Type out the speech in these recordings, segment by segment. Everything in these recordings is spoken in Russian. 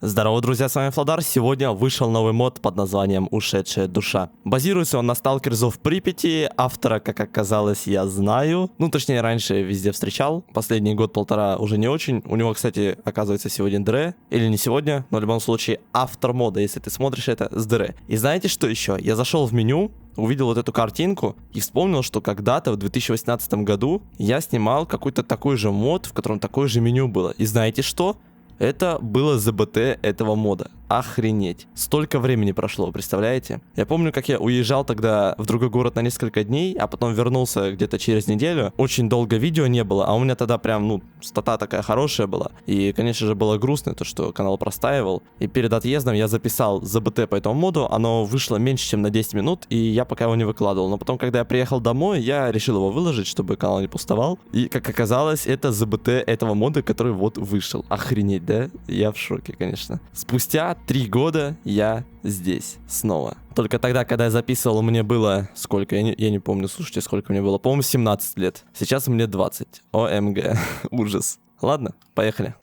Здорово, друзья, с вами Флодар. Сегодня вышел новый мод под названием «Ушедшая душа». Базируется он на Stalkers of Pripyat. Автора, как оказалось, я знаю. Ну, точнее, раньше везде встречал. Последний год-полтора уже не очень. У него, кстати, оказывается, сегодня Дре. Или не сегодня, но в любом случае автор мода, если ты смотришь это, с Дре. И знаете, что еще? Я зашел в меню, увидел вот эту картинку и вспомнил, что когда-то в 2018 году я снимал какой-то такой же мод, в котором такое же меню было. И знаете что? Это было ЗБТ этого мода. Охренеть. Столько времени прошло, представляете? Я помню, как я уезжал тогда в другой город на несколько дней, а потом вернулся где-то через неделю. Очень долго видео не было, а у меня тогда прям, стата такая хорошая была. И, конечно же, было грустно, то, что канал простаивал. И перед отъездом я записал ЗБТ по этому моду. Оно вышло меньше, чем на 10 минут, и я пока его не выкладывал. Но потом, когда я приехал домой, я решил его выложить, чтобы канал не пустовал. И, как оказалось, это ЗБТ этого мода, который вот вышел. Охренеть, да? Я в шоке, конечно. Спустя 3 года я здесь снова. Только тогда, когда я записывал, мне было... Сколько? Я не помню, слушайте, сколько мне было. По-моему, 17 лет. Сейчас мне 20. ОМГ. Ужас. Ладно, поехали.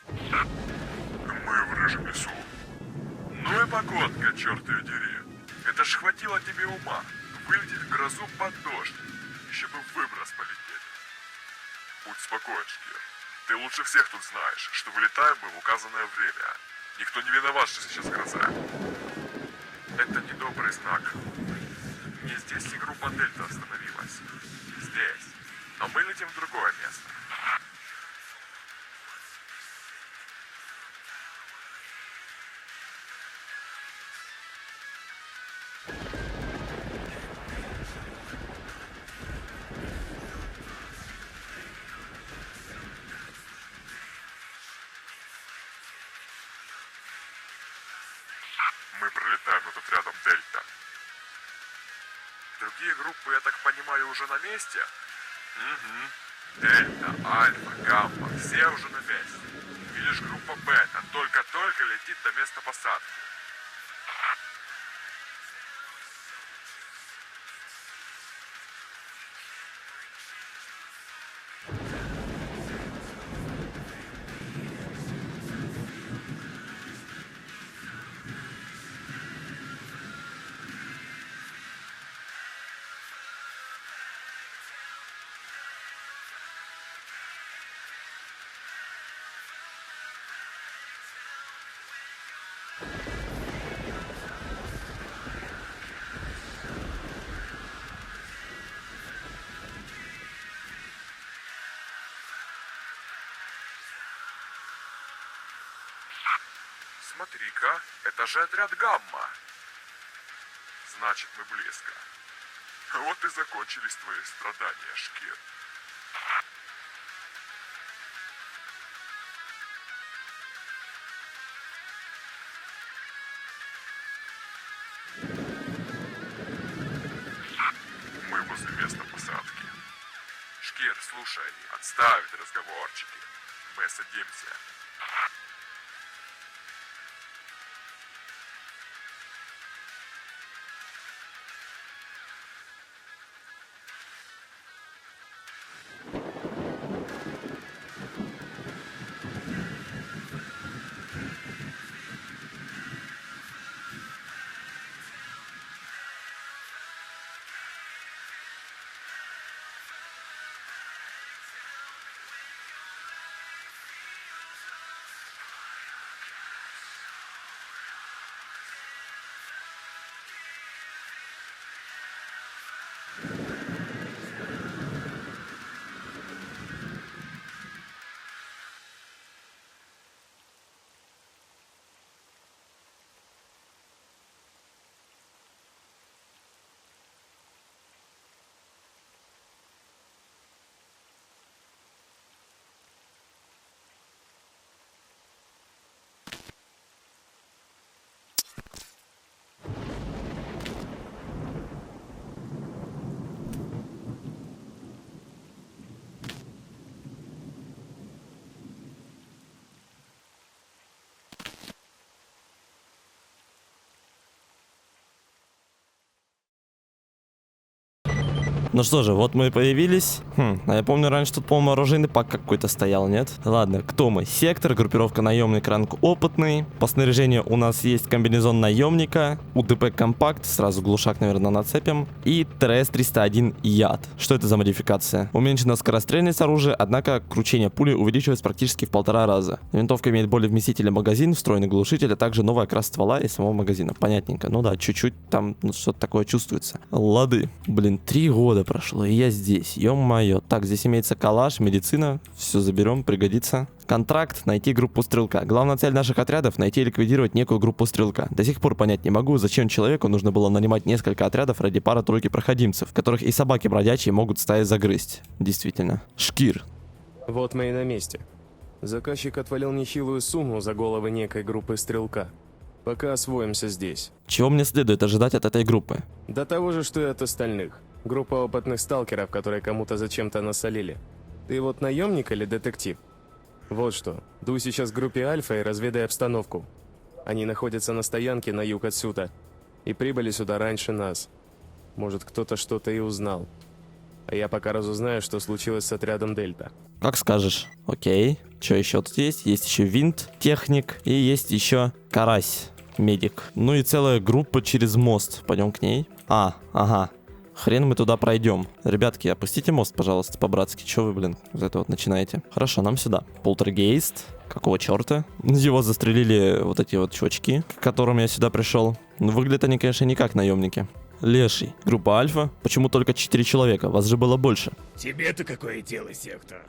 Мы в рыжем лесу. Ну и погодка, черт ее дери. Это ж хватило тебе ума. Вылететь в грозу под дождь. Еще бы выброс полетели. Будь спокоен, Шкир. Ты лучше всех тут знаешь, что вылетаем мы в указанное время. Никто не виноват, что сейчас гроза. Это недобрый знак. Не здесь ли группа Дельта остановилась? Здесь. Но мы летим в другое место. Мы пролетаем над отрядом Дельта. Другие группы, я так понимаю, уже на месте? Угу. Дельта, Альфа, Гамма, все уже на месте. И лишь группа Бета только-только летит до места посадки. Смотри-ка, это же отряд Гамма. Значит, мы близко. Вот и закончились твои страдания, Шкир. Мы возле места посадки. Шкир, слушай, отставить разговорчики. Мы садимся. Ну что же, вот мы и появились. А я помню, раньше тут, по-моему, оружейный пак какой-то стоял, нет? Ладно, кто мы? Сектор, группировка наемник, ранг опытный. По снаряжению у нас есть комбинезон наемника, УТП компакт, сразу глушак, наверное, нацепим. И ТРС-301 яд. Что это за модификация? Уменьшена скорострельность оружия, однако кручение пули увеличивается практически в 1,5 раза. Винтовка имеет более вместительный магазин, встроенный глушитель, а также новый окрас ствола и самого магазина. Понятненько. Ну да, чуть-чуть там что-то такое чувствуется. Лады. Блин, 3 года прошло, и я здесь. Ё-моё. Так, здесь имеется калаш, медицина. Все заберем, пригодится. Контракт, найти группу стрелка. Главная цель наших отрядов — найти и ликвидировать некую группу стрелка. До сих пор понять не могу, зачем человеку нужно было нанимать несколько отрядов ради пары-тройки проходимцев, которых и собаки бродячие могут стаи загрызть. Действительно. Шкир. Вот мы и на месте. Заказчик отвалил нехилую сумму за головы некой группы стрелка. Пока освоимся здесь. Чего мне следует ожидать от этой группы? До того же, что и от остальных. Группа опытных сталкеров, которые кому-то зачем-то насолили. Ты вот наемник или детектив? Вот что, дуй сейчас к группе Альфа и разведай обстановку. Они находятся на стоянке на юг отсюда. И прибыли сюда раньше нас. Может, кто-то что-то и узнал. А я пока разузнаю, что случилось с отрядом Дельта. Как скажешь. Окей. Что еще тут есть? Есть еще винт, техник. И есть еще карась, медик. Ну и целая группа через мост. Пойдем к ней. Ага. Хрен мы туда пройдем. Ребятки, опустите мост, пожалуйста, по-братски. Че вы, блин, вот это вот начинаете? Хорошо, нам сюда. Полтергейст. Какого черта? Его застрелили вот эти вот чувачки, к которым я сюда пришел. Но выглядят они, конечно, не как наемники. Леший. Группа Альфа. Почему только 4 человека? Вас же было больше. Тебе-то какое дело, Сектор?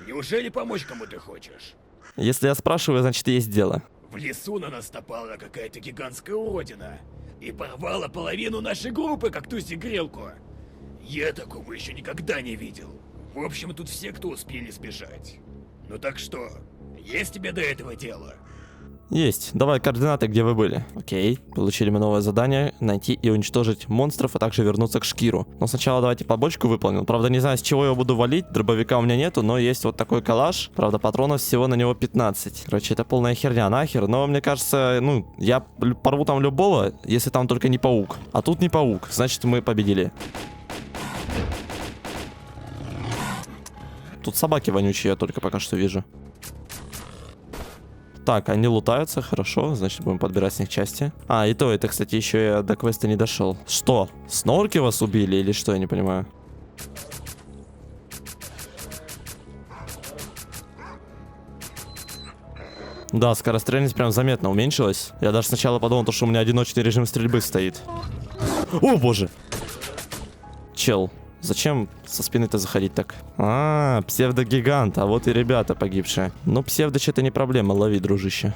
Неужели помочь кому-то хочешь? Если я спрашиваю, значит есть дело. В лесу на нас напала какая-то гигантская уродина и порвала половину нашей группы, как тузик-грелку. Я такого еще никогда не видел. В общем, тут все, кто успели сбежать. Ну так что, есть тебе до этого дело? Есть. Давай координаты, где вы были. Окей. Получили мы новое задание. Найти и уничтожить монстров, а также вернуться к Шкиру. Но сначала давайте побочку выполним. Правда, не знаю, с чего я буду валить. Дробовика у меня нету, но есть вот такой калаш. Правда, патронов всего на него 15. Короче, это полная херня, нахер. Но мне кажется, я порву там любого, если там только не паук. А тут не паук. Значит, мы победили. Тут собаки вонючие, я только пока что вижу. Так, они лутаются, хорошо, значит будем подбирать с них части. И то, это, кстати, еще я до квеста не дошел. Что? Снорки вас убили или что, я не понимаю? Да, скорострельность прям заметно уменьшилась. Я даже сначала подумал, что у меня одиночный режим стрельбы стоит. О, боже! Чел. Зачем со спины-то заходить так? Псевдогигант, а вот и ребята погибшие. Ну, псевдо что-то не проблема, лови, дружище.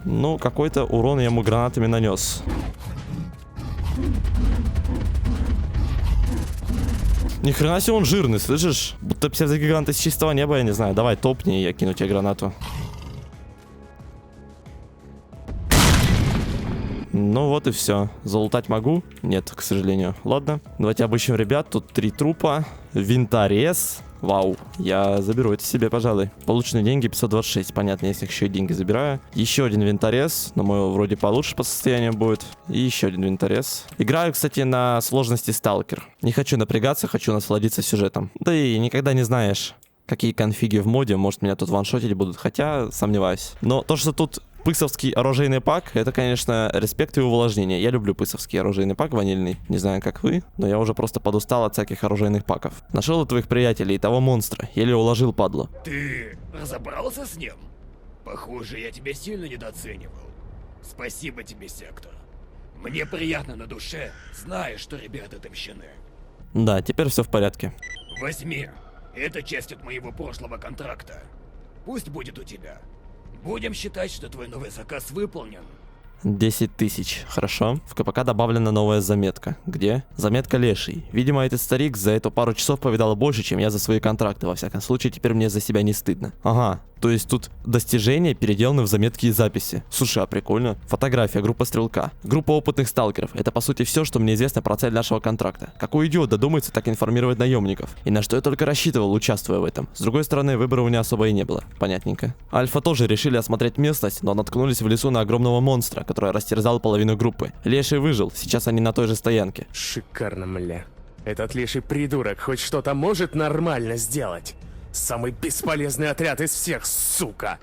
Ну, какой-то урон я ему гранатами нанес. Ни хрена себе он жирный, слышишь? Будто псевдогигант из чистого неба, я не знаю. Давай, топни, я кину тебе гранату. Ну вот и все. Залутать могу? Нет, к сожалению. Ладно, давайте обыщем ребят. Тут 3 трупа. Винторез. Вау, я заберу это себе, пожалуй. Полученные деньги 526, понятно, я с них еще и деньги забираю. Еще один винторез, но мой вроде получше по состоянию будет. И еще один винторез. Играю, кстати, на сложности сталкер. Не хочу напрягаться, хочу насладиться сюжетом. Да и никогда не знаешь, какие конфиги в моде, может меня тут ваншотить будут, хотя сомневаюсь. Но то, что тут пысовский оружейный пак, это, конечно, респект и увлажнение. Я люблю пысовский оружейный пак ванильный. Не знаю, как вы, но я уже просто подустал от всяких оружейных паков. Нашел у твоих приятелей того монстра, еле уложил, падлу. Ты разобрался с ним? Похоже, я тебя сильно недооценивал. Спасибо тебе, Сектор. Мне приятно на душе, зная, что ребята отомщены. Да, теперь все в порядке. Возьми. Это часть от моего прошлого контракта. Пусть будет у тебя. Будем считать, что твой новый заказ выполнен. 10 тысяч, хорошо. В КПК добавлена новая заметка. Где? Заметка леший. Видимо, этот старик за эту пару часов повидал больше, чем я за свои контракты. Во всяком случае, теперь мне за себя не стыдно. Ага, то есть тут достижения переделаны в заметки и записи. Слушай, а прикольно. Фотография, группа стрелка. Группа опытных сталкеров. Это по сути все, что мне известно про цель нашего контракта. Какой идиот додумается так информировать наемников? И на что я только рассчитывал, участвуя в этом. С другой стороны, выбора у меня особо и не было. Понятненько. Альфа тоже решили осмотреть местность, но наткнулись в лесу на огромного монстра, который растерзал половину группы. Леший выжил, сейчас они на той же стоянке. Шикарно, мля. Этот леший придурок хоть что-то может нормально сделать? Самый бесполезный отряд из всех, сука!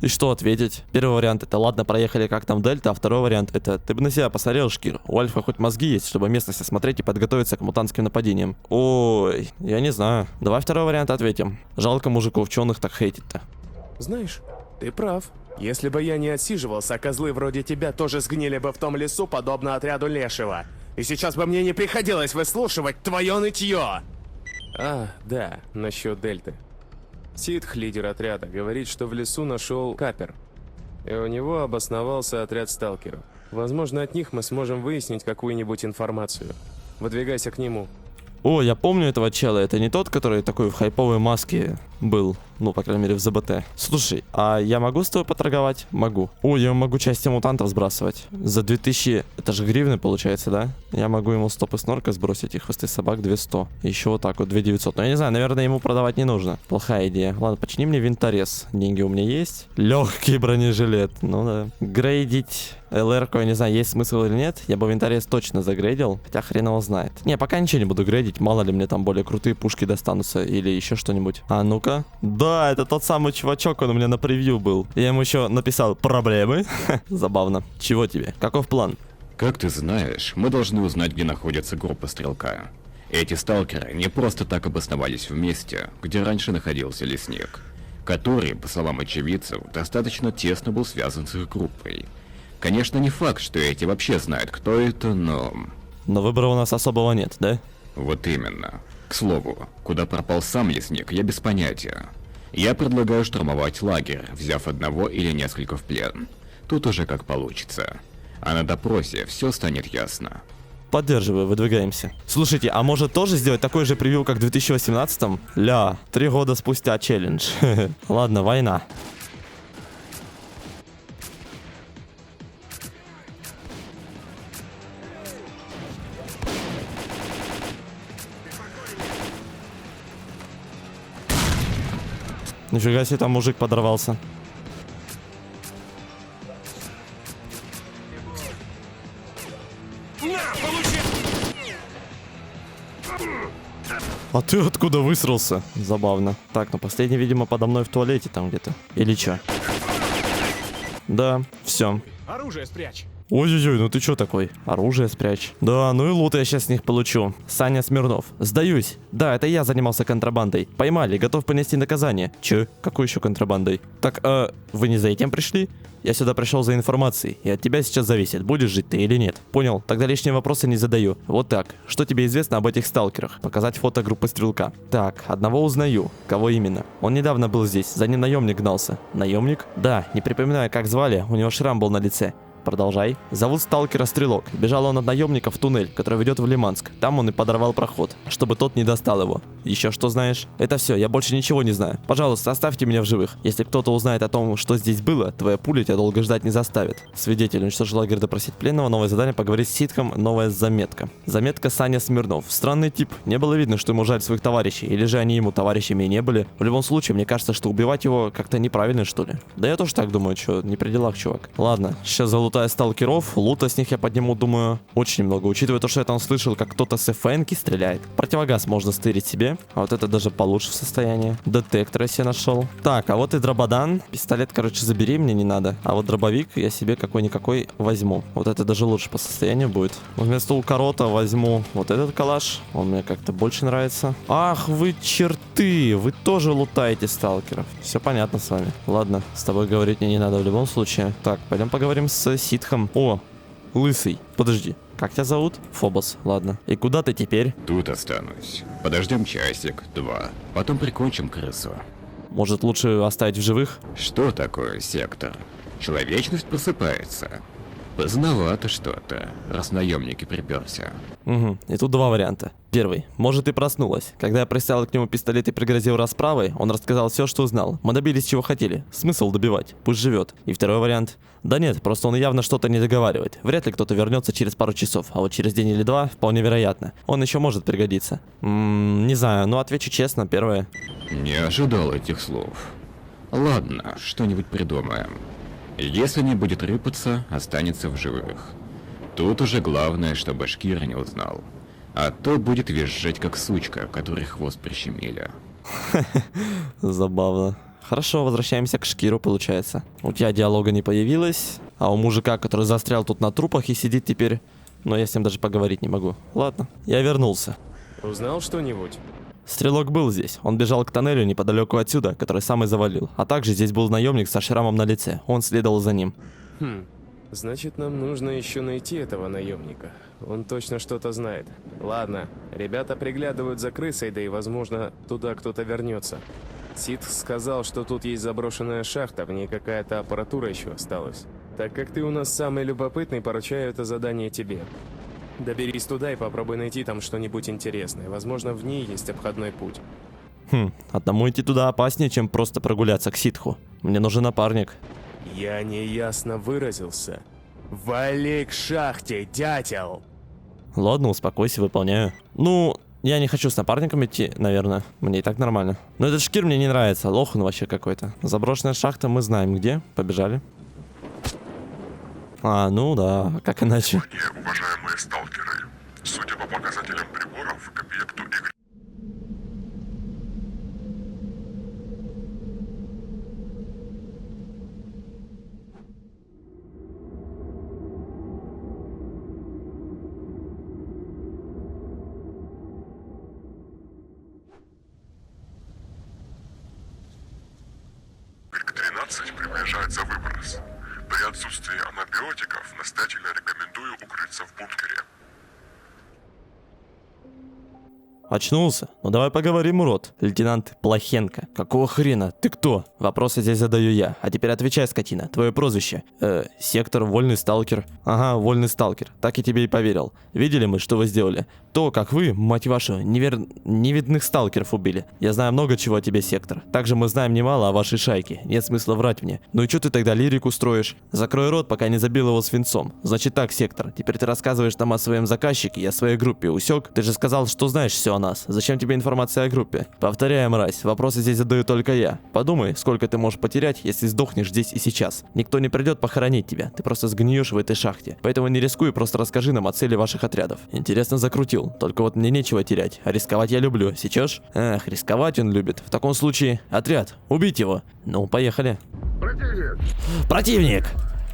И что ответить? Первый вариант это ладно, проехали как там Дельта, а второй вариант это ты бы на себя посмотрел, Шкир. У Альфа хоть мозги есть, чтобы местность осмотреть и подготовиться к мутантским нападениям. Ой, я не знаю. Давай второй вариант ответим. Жалко мужиков, чё он их так хейтит-то? Знаешь, ты прав. Если бы я не отсиживался, козлы вроде тебя тоже сгнили бы в том лесу, подобно отряду Лешего. И сейчас бы мне не приходилось выслушивать твое нытье. А, да, насчет Дельты. Ситх, лидер отряда, говорит, что в лесу нашел капер. И у него обосновался отряд сталкеров. Возможно, от них мы сможем выяснить какую-нибудь информацию. Выдвигайся к нему. О, я помню этого чела, это не тот, который такой в хайповой маске был. Ну, по крайней мере, в ЗБТ. Слушай, а я могу с тобой поторговать? Могу. О, я могу части мутантов сбрасывать. За 2000, это же гривны получается, да? Я могу ему стопы снорка сбросить и хвосты собак 200. Еще вот так вот 2900. Но я не знаю, наверное, ему продавать не нужно. Плохая идея. Ладно, почини мне винторез. Деньги у меня есть. Легкий бронежилет. Ну да. Грейдить ЛР-ку, я не знаю, есть смысл или нет. Я бы винторез точно загрейдил. Хотя хрен его знает. Не, пока ничего не буду грейдить. Мало ли мне там более крутые пушки достанутся или еще что-нибудь. А ну-ка. Да, это тот самый чувачок, он у меня на превью был. Я ему еще написал проблемы. Забавно. Чего тебе? Каков план? Как ты знаешь, мы должны узнать, где находится группа Стрелка. Эти сталкеры не просто так обосновались в месте, где раньше находился лесник, который, по словам очевидцев, достаточно тесно был связан с их группой. Конечно, не факт, что эти вообще знают, кто это, но... Но выбора у нас особого нет, да? Вот именно. К слову, куда пропал сам лесник, я без понятия. Я предлагаю штурмовать лагерь, взяв одного или несколько в плен. Тут уже как получится. А на допросе все станет ясно. Поддерживаю, выдвигаемся. Слушайте, а может тоже сделать такой же превью, как в 2018-м? Ля, 3 года спустя челлендж. Ладно, война. Нифига себе, там мужик подорвался. А ты откуда высрался? Забавно. Так, ну последний, видимо, подо мной в туалете там где-то. Или чё? Да, все. Оружие спрячь. Ой-ой-ой, ну ты чё такой? Оружие спрячь. Да, ну и лут я сейчас с них получу. Саня Смирнов. Сдаюсь. Да, это я занимался контрабандой. Поймали, готов понести наказание. Чё? Какой еще контрабандой? Так, вы не за этим пришли? Я сюда пришел за информацией, и от тебя сейчас зависит, будешь жить ты или нет. Понял, тогда лишние вопросы не задаю. Вот так. Что тебе известно об этих сталкерах? Показать фото группы Стрелка. Так, одного узнаю. Кого именно? Он недавно был здесь, за ним наемник гнался. Наемник? Да, не припоминаю, как звали, у него шрам был на лице. Продолжай. Зовут сталкера Стрелок. Бежал он от наемника в туннель, который ведет в Лиманск. Там он и подорвал проход, чтобы тот не достал его. Еще что знаешь? Это все, я больше ничего не знаю. Пожалуйста, оставьте меня в живых. Если кто-то узнает о том, что здесь было, твоя пуля тебя долго ждать не заставит. Свидетель уничтожил лагерь, допросить пленного. Новое задание, поговорить с Ситхом. Новая заметка. Заметка Саня Смирнов. Странный тип. Не было видно, что ему жаль своих товарищей. Или же они ему товарищами и не были. В любом случае, мне кажется, что убивать его как-то неправильно, что ли. Да я тоже так думаю, что не при делах, чувак. Ладно, сейчас залутаю сталкеров. Лута с них я подниму, думаю, очень много. Учитывая то, что я там слышал, как кто-то с ФНки стреляет. Противогаз можно стырить себе. А вот это даже получше в состоянии. Детектор я себе нашел. Так, а вот и дрободан. Пистолет, короче, забери, мне не надо. А вот дробовик я себе какой-никакой возьму. Вот это даже лучше по состоянию будет. Вместо укорота возьму вот этот калаш. Он мне как-то больше нравится. Ах, вы черты! Вы тоже лутаете сталкеров. Все понятно с вами. Ладно, с тобой говорить мне не надо в любом случае. Так, пойдем поговорим с Ситхом. О, лысый. Подожди. Как тебя зовут? Фобос, ладно. И куда ты теперь? Тут останусь. Подождем часик, два. Потом прикончим крысу. Может, лучше оставить в живых? Что такое сектор? Человечность просыпается. Поздновато что-то, раз наемники приперся. Угу. И тут два варианта. Первый. Может, ты проснулась. Когда я приставил к нему пистолет и пригрозил расправой, он рассказал все, что узнал. Мы добились, чего хотели. Смысл добивать. Пусть живет. И второй вариант. Да нет, просто он явно что-то не договаривает. Вряд ли кто-то вернется через пару часов, а вот через день или два вполне вероятно. Он еще может пригодиться. Не знаю, но отвечу честно, первое. Не ожидал этих слов. Ладно, что-нибудь придумаем. Если не будет рыпаться, останется в живых. Тут уже главное, чтобы Шкира не узнал. А то будет визжать как сучка, которой хвост прищемили. Забавно. Хорошо, возвращаемся к Шкиру, получается. У тебя диалога не появилось, а у мужика, который застрял тут на трупах и сидит теперь... Но я с ним даже поговорить не могу. Ладно, я вернулся. Узнал что-нибудь? Стрелок был здесь. Он бежал к тоннелю неподалеку отсюда, который сам и завалил. А также здесь был наемник со шрамом на лице. Он следовал за ним. Значит, нам нужно еще найти этого наемника. Он точно что-то знает. Ладно, ребята приглядывают за крысой, да и, возможно, туда кто-то вернется. Сид сказал, что тут есть заброшенная шахта, в ней какая-то аппаратура еще осталась. Так как ты у нас самый любопытный, поручаю это задание тебе. Доберись туда и попробуй найти там что-нибудь интересное. Возможно, в ней есть обходной путь. Одному идти туда опаснее, чем просто прогуляться к ситху. Мне нужен напарник. Я неясно выразился. Вали к шахте, дятел! Ладно, успокойся, выполняю. Ну, я не хочу с напарником идти, наверное. Мне и так нормально. Но этот Шкир мне не нравится. Лох он вообще какой-то. Заброшенная шахта, мы знаем где. Побежали. А, ну да, как иначе. Уважаемые сталкеры, судя по показателям приборов, к объекту игры к 13 приближается выброс. При отсутствии анабиотиков настоятельно рекомендую укрыться в бункере. Очнулся? Ну давай поговорим, урод. Лейтенант Плохенко. Какого хрена? Ты кто? Вопросы здесь задаю я. А теперь отвечай, скотина. Твое прозвище? Сектор, вольный сталкер. Ага, вольный сталкер. Так и тебе и поверил. Видели мы, что вы сделали? То, как вы, мать вашу, невидных сталкеров убили. Я знаю много чего о тебе, Сектор. Также мы знаем немало о вашей шайке. Нет смысла врать мне. Ну и что ты тогда лирику строишь? Закрой рот, пока не забил его свинцом. Значит так, Сектор. Теперь ты рассказываешь нам о своем заказчике и о своей группе. Усек? Ты же сказал, что знаешь все о нас. Зачем тебе информация о группе? Повторяю, мразь, вопросы здесь задаю только я. Подумай, сколько ты можешь потерять, если сдохнешь здесь и сейчас. Никто не придет похоронить тебя, ты просто сгниешь в этой шахте. Поэтому не рискуй, просто расскажи нам о цели ваших отрядов. Интересно закрутил, только вот мне нечего терять, а рисковать я люблю, сечешь? Эх, рисковать он любит. В таком случае, отряд, убить его. Ну, поехали. Противник!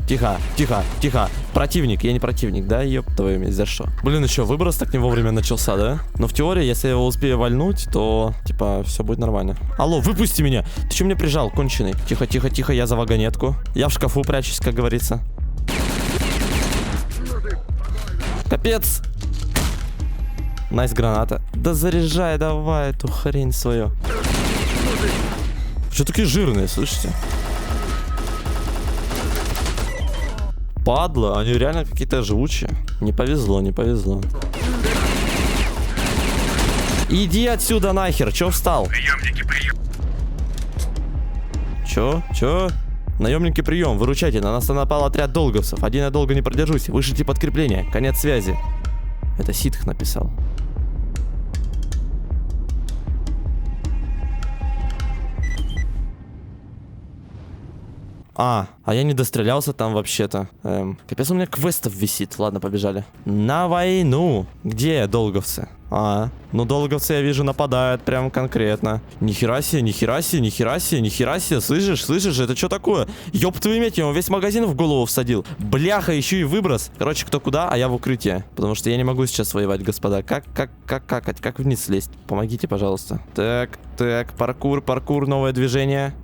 Тихо, тихо, тихо. Противник, я не противник, да? Ёб твою медь, за что? Блин, еще выброс так не вовремя начался, да? Но в теории, если я его успею вальнуть, то, типа, все будет нормально. Алло, выпусти меня! Ты что меня прижал, конченый? Тихо, тихо, тихо, я за вагонетку. Я в шкафу прячусь, как говорится. Капец! Найс граната. Да заряжай давай эту хрень свою. Что такие жирные, слышите? Падла, они реально какие-то живучие. Не повезло, не повезло. Иди отсюда нахер, чё встал? Наемники, прием! Чё? Наемники, прием, выручайте, на нас напал отряд долговцев. Один я долго не продержусь, вышлите подкрепление, конец связи. Это Ситх написал. А я не дострелялся там вообще-то. Капец, у меня квестов висит. Ладно, побежали. На войну. Где долговцы? Ну долговцы, я вижу, нападают прям конкретно. Нихера себе, нихера себе, нихера себе, нихера себе. Слышишь, это что такое? Ёб твою мать, я ему весь магазин в голову всадил. Бляха, еще и выброс. Короче, кто куда, а я в укрытие. Потому что я не могу сейчас воевать, господа. Как вниз слезть? Помогите, пожалуйста. Так, паркур, новое движение.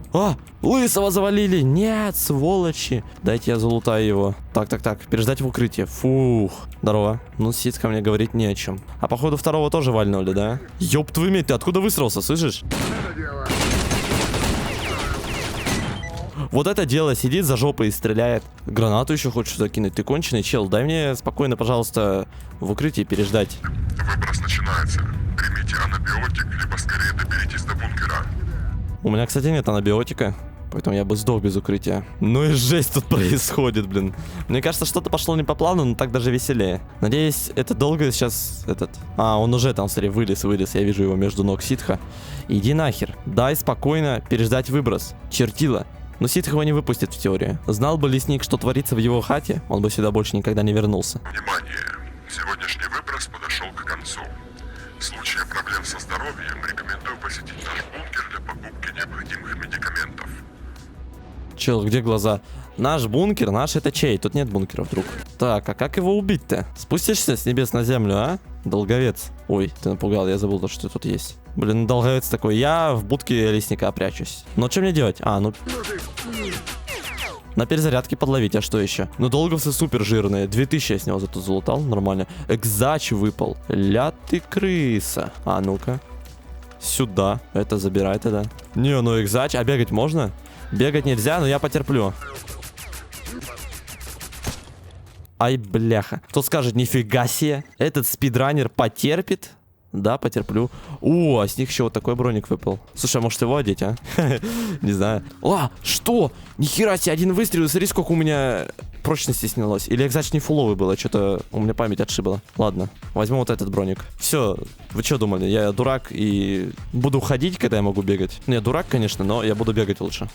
Лысого завалили. Нет, сволочи. Дайте я залутаю его. Так, переждать в укрытие. Фух. Здорово. Ну, Сид ко мне говорить не о чем. А походу второго тоже вальнули, да? Ёб твою мать, ты откуда высрался, слышишь? Вот это дело сидит за жопой и стреляет. Гранату еще хочешь закинуть. Ты конченый, чел. Дай мне спокойно, пожалуйста, в укрытии переждать. Выброс начинается. Примите анабиотик, либо скорее доберитесь до бункера. У меня, кстати, нет анабиотика. Поэтому я бы сдох без укрытия. Ну и жесть тут происходит, блин. Мне кажется, что-то пошло не по плану, но так даже веселее. Надеюсь, это долго сейчас этот... А, он уже там, смотри, вылез. Я вижу его между ног ситха. Иди нахер. Дай спокойно переждать выброс. Чертила. Но ситх его не выпустит в теории. Знал бы лесник, что творится в его хате, он бы сюда больше никогда не вернулся. Внимание! Сегодняшний выброс подошел к концу. В случае проблем со здоровьем рекомендую посетить наш бункер для покупки необходимых медикаментов. Чел, где глаза? Наш бункер, наш это чей? Тут нет бункеров, друг. Так, а как его убить-то? Спустишься с небес на землю, а? Долговец. Ой, ты напугал, я забыл, что тут есть. Блин, долговец такой. Я в будке лесника прячусь. Но что мне делать? А, ну... На перезарядке подловить, а что еще? Ну, долговцы супер жирные. 2000 я с него зато залутал, нормально. Экзач выпал. Ля ты крыса. А, ну-ка. Сюда. Это забирай тогда. Не, ну экзач. А бегать можно? Бегать нельзя, но я потерплю. Ай, бляха. Кто скажет, нифига себе. Этот спидранер потерпит? Да, потерплю. О, а с них еще вот такой броник выпал. Слушай, а может его одеть, а? Не знаю. А, что? Нихера себе, один выстрел, смотри, сколько у меня прочности снялось. Или экзач не фуловый было, что-то у меня память отшибла. Ладно, возьму вот этот броник. Все, вы что думали? Я дурак и буду ходить, когда я могу бегать? Не, дурак, конечно, но я буду бегать лучше.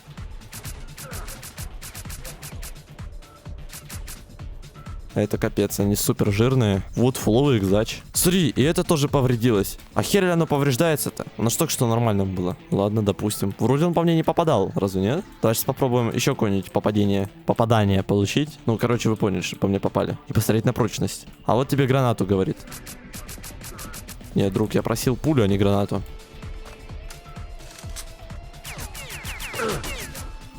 Это капец, они супер жирные. Вот фуловый экзач. Смотри, и это тоже повредилось. А хер ли оно повреждается-то? У нас только что нормально было. Ладно, допустим. Вроде он по мне не попадал, разве нет? Давай сейчас попробуем еще какое-нибудь попадание получить. Ну, короче, вы поняли, что по мне попали. И посмотреть на прочность. А вот тебе гранату говорит. Нет, друг, я просил пулю, а не гранату.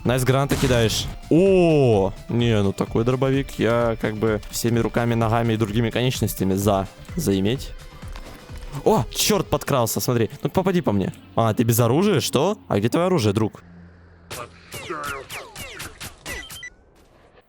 Найс, гранаты кидаешь. О, не, ну такой дробовик я как бы всеми руками, ногами и другими конечностями заиметь. О, черт, подкрался, смотри. Ну попади по мне. А, ты без оружия, что? А где твое оружие, друг?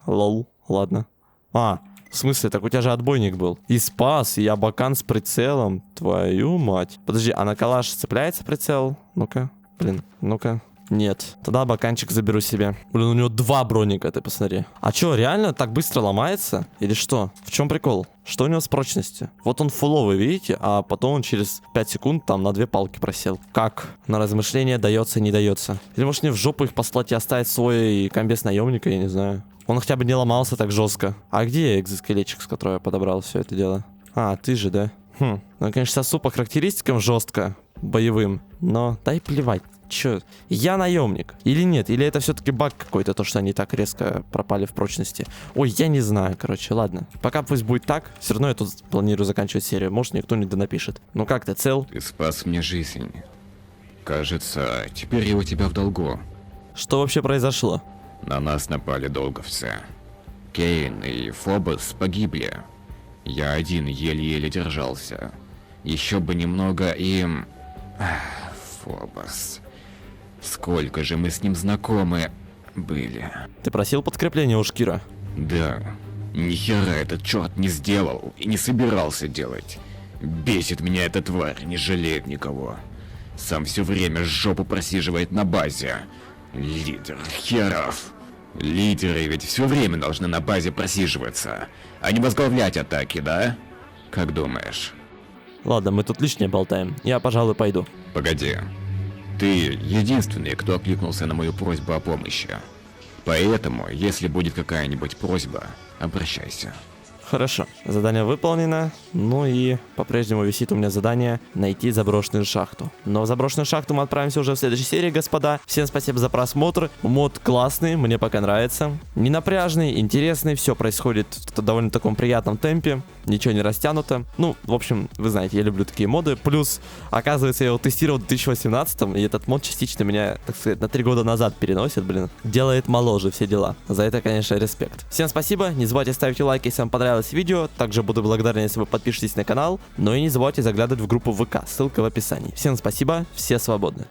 Лол, ладно. А, в смысле, так у тебя же отбойник был. И спас, и абакан с прицелом. Твою мать. Подожди, а на калаш цепляется прицел? Ну-ка, блин, ну-ка. Нет. Тогда баканчик заберу себе. Блин, у него 2 броника, ты посмотри. А чё, реально так быстро ломается? Или что? В чем прикол? Что у него с прочностью? Вот он фуловый, видите? А потом он через 5 секунд там на 2 палки просел. Как? На размышление дается, не дается. Или может мне в жопу их послать и оставить свой комбез наемника, я не знаю. Он хотя бы не ломался так жестко. А где экзоскелетчик, с которого я подобрал все это дело? А, ты же, да? Ну, конечно, сосу по характеристикам жестко, боевым. Но дай плевать. Чё, я наемник? Или нет? Или это все-таки баг какой-то, то, что они так резко пропали в прочности? Ой, я не знаю, короче, ладно. Пока пусть будет так, все равно я тут планирую заканчивать серию. Может, никто не донапишет. Ну как ты, цел? Ты спас мне жизнь. Кажется, теперь я у тебя в долгу. Что вообще произошло? На нас напали долговцы. Кейн и Фобос погибли. Я один еле-еле держался. Еще бы немного и... Фобос... Сколько же мы с ним знакомы были. Ты просил подкрепления у Шкира? Да. Нихера этот черт не сделал и не собирался делать. Бесит меня эта тварь, не жалеет никого. Сам все время жопу просиживает на базе. Лидер херов. Лидеры ведь все время должны на базе просиживаться, а не возглавлять атаки, да? Как думаешь? Ладно, мы тут лишнее болтаем. Я, пожалуй, пойду. Погоди. Ты единственный, кто откликнулся на мою просьбу о помощи. Поэтому, если будет какая-нибудь просьба, обращайся. Хорошо, задание выполнено. Ну и по-прежнему висит у меня задание найти заброшенную шахту. Но в заброшенную шахту мы отправимся уже в следующей серии, господа. Всем спасибо за просмотр. Мод классный, мне пока нравится. Не напряжный, интересный, все происходит в довольно таком приятном темпе. Ничего не растянуто. Ну, в общем, вы знаете, я люблю такие моды. Плюс, оказывается, я его тестировал в 2018, и этот мод частично меня, так сказать, на 3 года назад переносит, блин. Делает моложе все дела. За это, конечно, респект. Всем спасибо, не забывайте ставить лайки, если вам понравилось видео. Также буду благодарен, если вы подпишетесь на канал. Но и не забывайте заглядывать в группу ВК, ссылка в описании. Всем спасибо, все свободны.